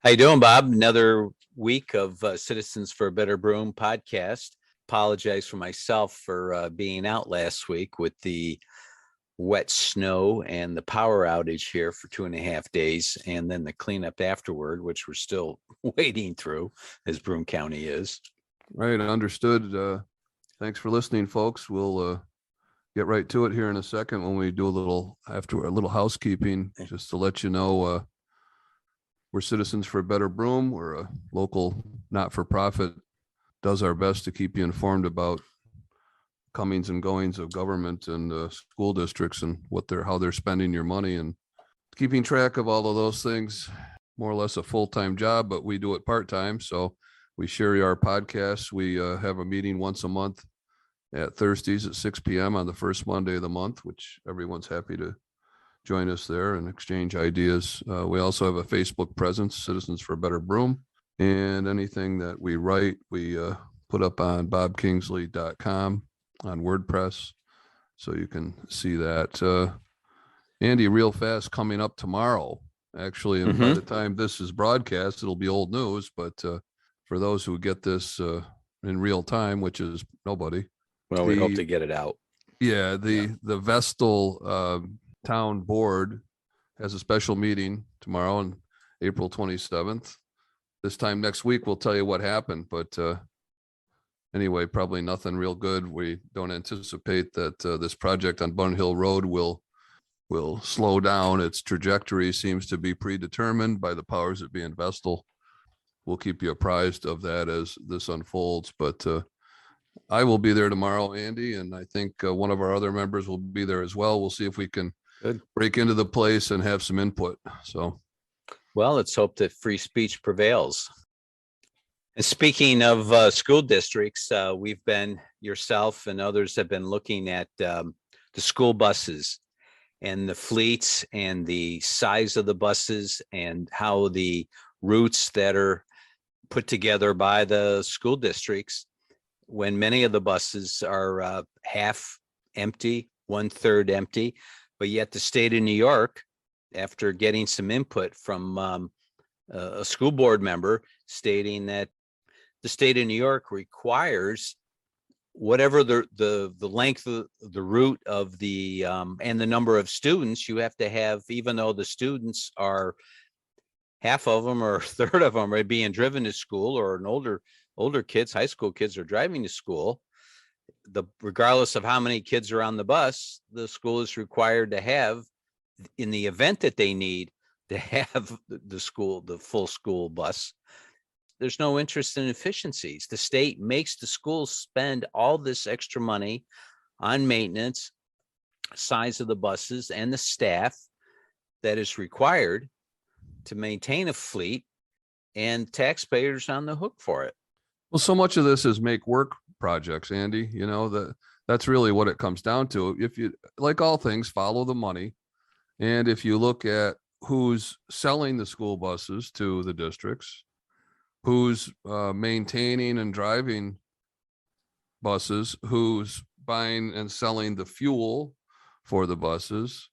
How you doing, Bob? Another week of Citizens for a Better Broome podcast. Apologize for myself for being out last week with the wet snow and the power outage here for 2.5 days, and then the cleanup afterward, which we're still wading through, as Broome County is. Right, understood. Thanks for listening, folks. We'll get right to it here in a second when we do a little housekeeping, just to let you know. We're Citizens for a Better Broome. We're a local not-for-profit, does our best to keep you informed about comings and goings of government and school districts and how they're spending your money, and keeping track of all of those things. More or less a full-time job, but we do it part-time. So we share our podcasts. We have a meeting once a month at Thursdays at 6 p.m. on the first Monday of the month, which everyone's happy to join us there and exchange ideas. We also have a Facebook presence, Citizens for a Better Broome, and anything that we write, we put up on bobkingsley.com on WordPress, so you can see that. Andy, real fast, coming up tomorrow, actually, and by the time this is broadcast, it'll be old news, but for those who get this in real time, which is nobody. Well, we hope to get it out. Yeah, the Vestal Town Board has a special meeting tomorrow on April 27th. This time next week, we'll tell you what happened. But anyway, probably nothing real good. We don't anticipate that this project on Bunn Hill Road will slow down. Its trajectory seems to be predetermined by the powers that be in Vestal. We'll keep you apprised of that as this unfolds. But I will be there tomorrow, Andy, and I think one of our other members will be there as well. We'll see if we can break into the place and have some input. So, well, let's hope that free speech prevails. And speaking of school districts, we've been, yourself and others have been looking at the school buses and the fleets and the size of the buses and how the routes that are put together by the school districts, when many of the buses are half empty, 1/3 empty, but yet the state of New York, after getting some input from a school board member stating that the state of New York requires whatever the length of the route of the and the number of students you have to have, even though the students are half of them or a third of them are being driven to school, or an older kids, high school kids, are driving to school. Regardless of how many kids are on the bus, the school is required to have, in the event that they need to have the full school bus. There's no interest in efficiencies. The state makes the schools spend all this extra money on maintenance, size of the buses, and the staff that is required to maintain a fleet, and taxpayers on the hook for it. Well, so much of this is make work projects, Andy. You know, that's really what it comes down to. If you, like all things, follow the money. And if you look at who's selling the school buses to the districts, who's maintaining and driving buses, who's buying and selling the fuel for the buses,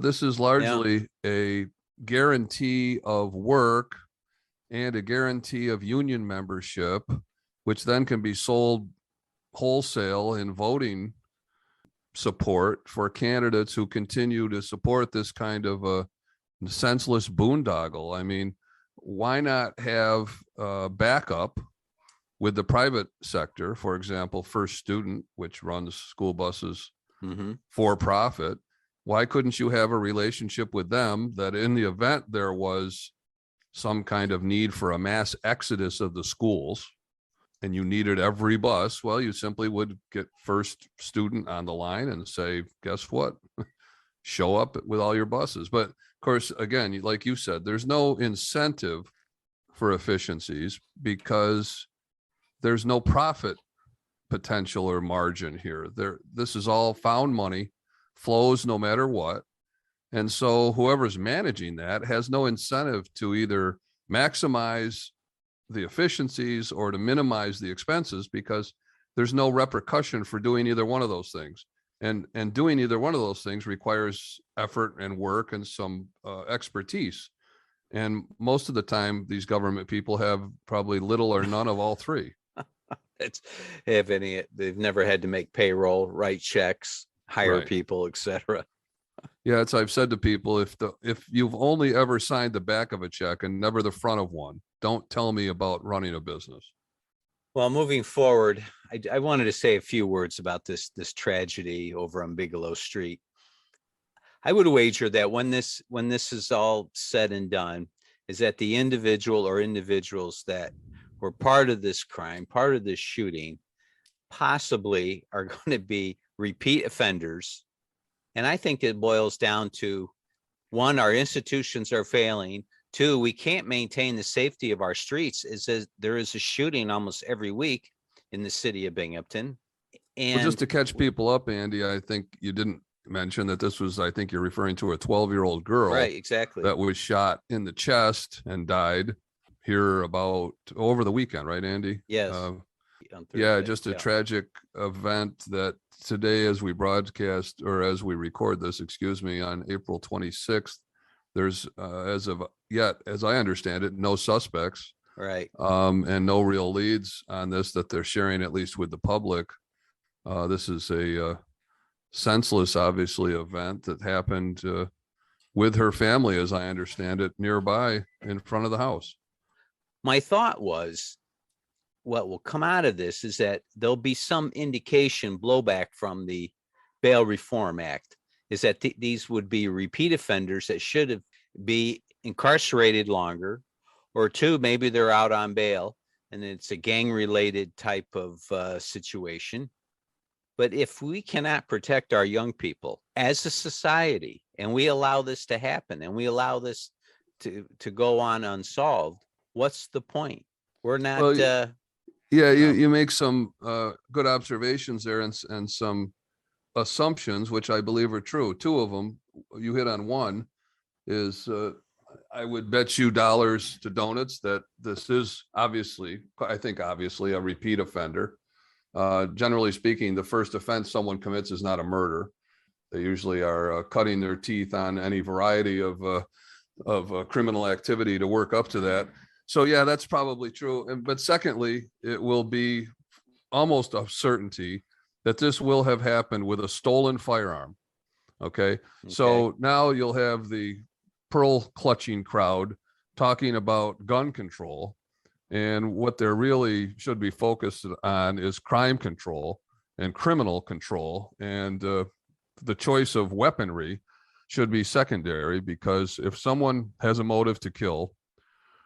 this is largely a guarantee of work and a guarantee of union membership, which then can be sold wholesale in voting support for candidates who continue to support this kind of a senseless boondoggle. I mean, why not have backup with the private sector? For example, First Student, which runs school buses for profit. Why couldn't you have a relationship with them that in the event there was some kind of need for a mass exodus of the schools and you needed every bus, well, you simply would get First Student on the line and say, guess what? Show up with all your buses. But of course, again, like you said, there's no incentive for efficiencies because there's no profit potential or margin here. This is all found money, flows no matter what. And so whoever's managing that has no incentive to either maximize the efficiencies or to minimize the expenses, because there's no repercussion for doing either one of those things. And doing either one of those things requires effort and work and some expertise. And most of the time, these government people have probably little or none of all three. It's have any, they've never had to make payroll, write checks, hire Right. people, etc. Yeah, it's I've said to people, if you've only ever signed the back of a check and never the front of one, don't tell me about running a business. Well, moving forward, I wanted to say a few words about this tragedy over on Bigelow Street. I would wager that when this is all said and done, is that the individual or individuals that were part of this crime, part of this shooting, possibly are going to be repeat offenders. And I think it boils down to, one, our institutions are failing. Two, we can't maintain the safety of our streets. There is a shooting almost every week in the city of Binghamton. Well, just And to catch people up, Andy, I think you didn't mention that this was, I think you're referring to a 12-year-old girl right, exactly. that was shot in the chest and died here about over the weekend, right, Andy? Yes. Yeah, Thursday, just a yeah. tragic event that today, as we broadcast, or as we record this, excuse me, on April 26th, there's as of yet, as I understand it, no suspects, Right. and no real leads on this that they're sharing, at least with the public. This is a senseless, obviously, event that happened with her family, as I understand it, nearby in front of the house. My thought was, what will come out of this is that there'll be some indication blowback from the Bail Reform Act, is that these would be repeat offenders that should be incarcerated longer, or two, maybe they're out on bail and it's a gang related type of situation. But if we cannot protect our young people as a society, and we allow this to happen, and we allow this to go on unsolved, what's the point? We're not. Well, yeah, you know, you make some good observations there, and some assumptions, which I believe are true. Two of them, you hit on. One is I would bet you dollars to donuts that this is obviously, I think obviously, a repeat offender. Generally speaking, the first offense someone commits is not a murder. They usually are cutting their teeth on any variety of criminal activity to work up to that. So yeah, that's probably true. But secondly, it will be almost a certainty that this will have happened with a stolen firearm. Okay. So now you'll have the pearl clutching crowd talking about gun control. And what they're really should be focused on is crime control and criminal control. And the choice of weaponry should be secondary, because if someone has a motive to kill,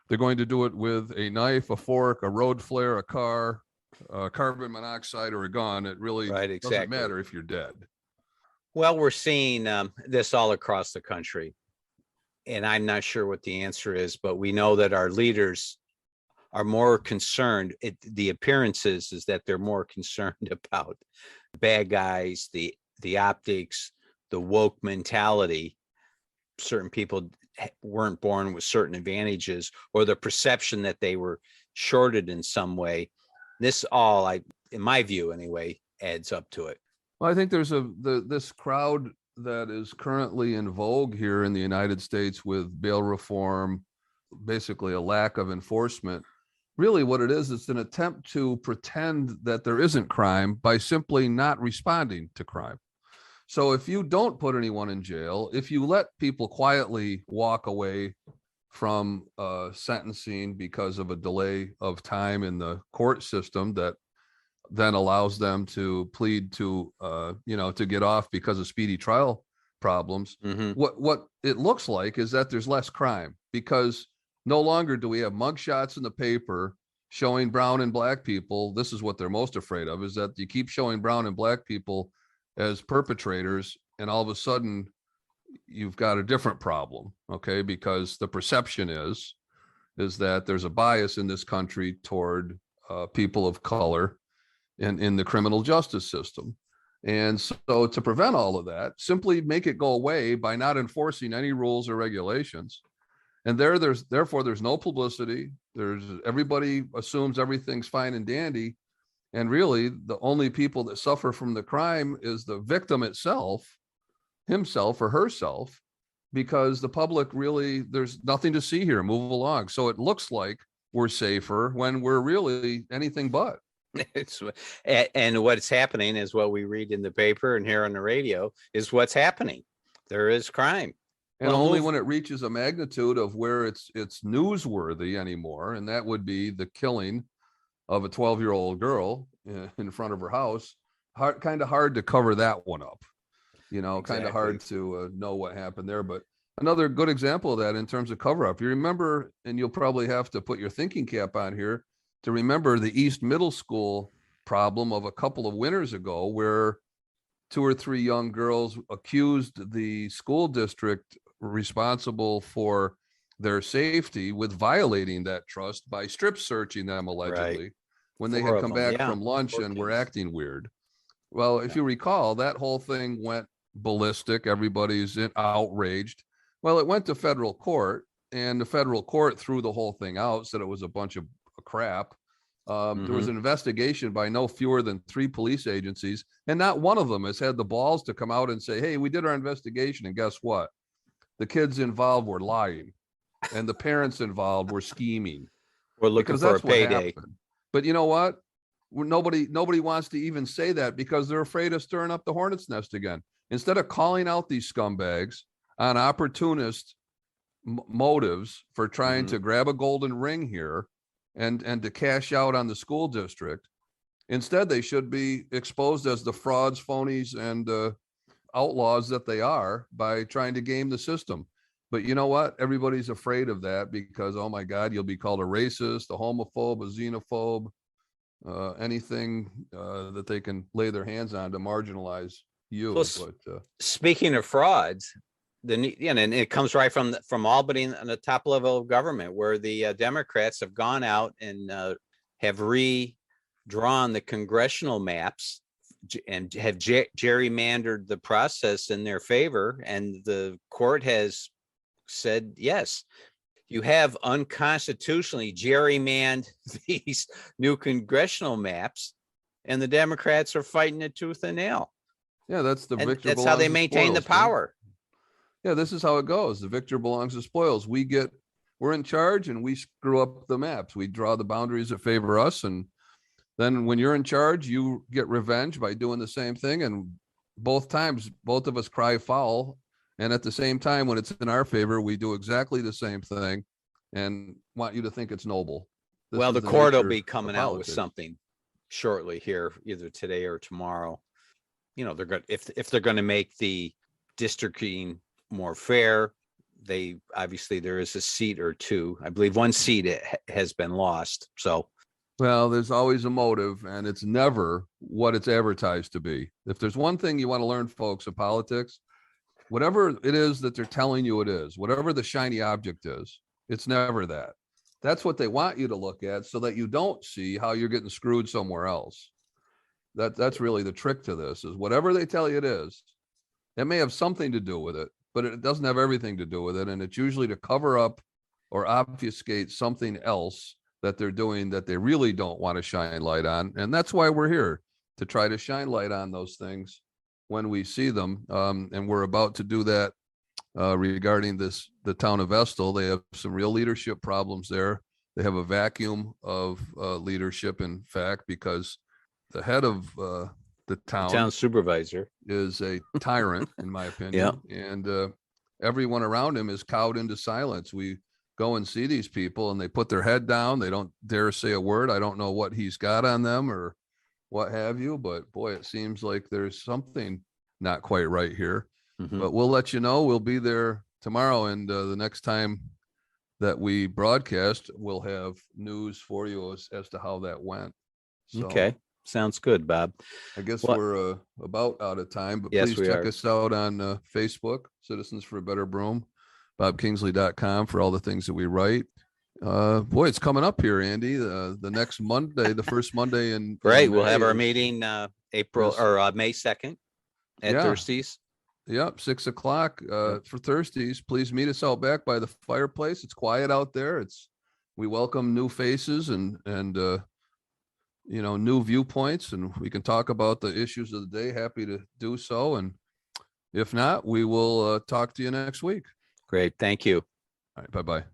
they're going to do it with a knife, a fork, a road flare, a car, carbon monoxide, or a gun. It really doesn't matter if you're dead. Well, we're seeing this all across the country. And I'm not sure what the answer is, but we know that our leaders are more concerned. The appearances is that they're more concerned about bad guys, the optics, the woke mentality. Certain people weren't born with certain advantages, or the perception that they were shorted in some way. This all, in my view anyway, adds up to it. Well, I think there's this crowd that is currently in vogue here in the United States with bail reform, basically a lack of enforcement. Really what it is, it's an attempt to pretend that there isn't crime by simply not responding to crime. So if you don't put anyone in jail, if you let people quietly walk away from sentencing because of a delay of time in the court system that then allows them to plead to, to get off because of speedy trial problems, what it looks like is that there's less crime, because no longer do we have mugshots in the paper showing brown and black people. This is what they're most afraid of, is that you keep showing brown and black people as perpetrators, and all of a sudden you've got a different problem. Okay. Because the perception is that there's a bias in this country toward people of color in the criminal justice system. And so to prevent all of that, simply make it go away by not enforcing any rules or regulations. And therefore there's no publicity. Everybody assumes everything's fine and dandy. And really the only people that suffer from the crime is the victim itself, himself or herself. because the public really, there's nothing to see here. Move along. So it looks like we're safer when we're really anything but. It's and what's happening is what we read in the paper and hear on the radio is what's happening. There is crime. And Well, only when it reaches a magnitude of where it's newsworthy anymore, and that would be the killing of a 12-year-old girl in front of her house. Kind of hard to cover that one up, you know, kind of hard to know what happened there. But another good example of that in terms of cover up, you remember, and you'll probably have to put your thinking cap on here to remember the East Middle School problem of a couple of winters ago, where 2 or 3 young girls accused the school district responsible for their safety with violating that trust by strip searching them allegedly when they had come back from lunch and were acting weird. Well, if you recall, that whole thing went ballistic. Everybody's outraged. Well, it went to federal court, and the federal court threw the whole thing out, said it was a bunch of crap. There was an investigation by no fewer than 3 police agencies, and not one of them has had the balls to come out and say, hey, we did our investigation, and guess what? The kids involved were lying, and the parents involved were scheming. We're looking for a payday. But you know what? Nobody wants to even say that because they're afraid of stirring up the hornet's nest again. Instead of calling out these scumbags on opportunist motives for trying to grab a golden ring here and to cash out on the school district, instead they should be exposed as the frauds, phonies, and outlaws that they are by trying to game the system. But you know what? Everybody's afraid of that because, oh my God, you'll be called a racist, a homophobe, a xenophobe, anything that they can lay their hands on to marginalize you. Well, speaking of frauds, and it comes right from Albany on the top level of government, where the Democrats have gone out and have redrawn the congressional maps and have gerrymandered the process in their favor. And the court has said, yes, you have unconstitutionally gerrymandered these new congressional maps, and the Democrats are fighting it tooth and nail. Yeah, that's the victor. That's how they maintain the power. Yeah, this is how it goes. The victor belongs to spoils. We're in charge and we screw up the maps. We draw the boundaries that favor us. And then when you're in charge, you get revenge by doing the same thing. And both times, both of us cry foul. And at the same time, when it's in our favor, we do exactly the same thing and want you to think it's noble. Well, the court will be coming out with something shortly here, either today or tomorrow. You know, they're going if they're going to make the districting more fair, they obviously there is a seat or two. I believe one seat has been lost. So, well, there's always a motive, and it's never what it's advertised to be. If there's one thing you want to learn, folks, of politics, whatever it is that they're telling you it is, whatever the shiny object is, it's never that. That's what they want you to look at so that you don't see how you're getting screwed somewhere else. That's really the trick to this, is whatever they tell you it is, it may have something to do with it, but it doesn't have everything to do with it. And it's usually to cover up or obfuscate something else that they're doing that they really don't want to shine light on. And that's why we're here, to try to shine light on those things when we see them. And we're about to do that regarding the town of Estill. They have some real leadership problems there. They have a vacuum of leadership, in fact, because the head of the town supervisor is a tyrant, in my opinion. And everyone around him is cowed into silence. We go and see these people and they put their head down. They don't dare say a word. I don't know what he's got on them or what have you, but boy, it seems like there's something not quite right here. But we'll let you know. We'll be there tomorrow, and the next time that we broadcast, we'll have news for you as to how that went. So, okay. Sounds good, Bob. I guess we're about out of time, but please check us out on Facebook, Citizens for a Better Broome, bobkingsley.com for all the things that we write. Boy, it's coming up here, Andy, the next Monday, the first Monday in we'll have our meeting May 2nd at Thirsties. Yep, 6:00 for Thirsties. Please meet us out back by the fireplace. It's quiet out there. We welcome new faces and new viewpoints, and we can talk about the issues of the day. Happy to do so. And if not, we will talk to you next week. Great. Thank you. All right, bye-bye.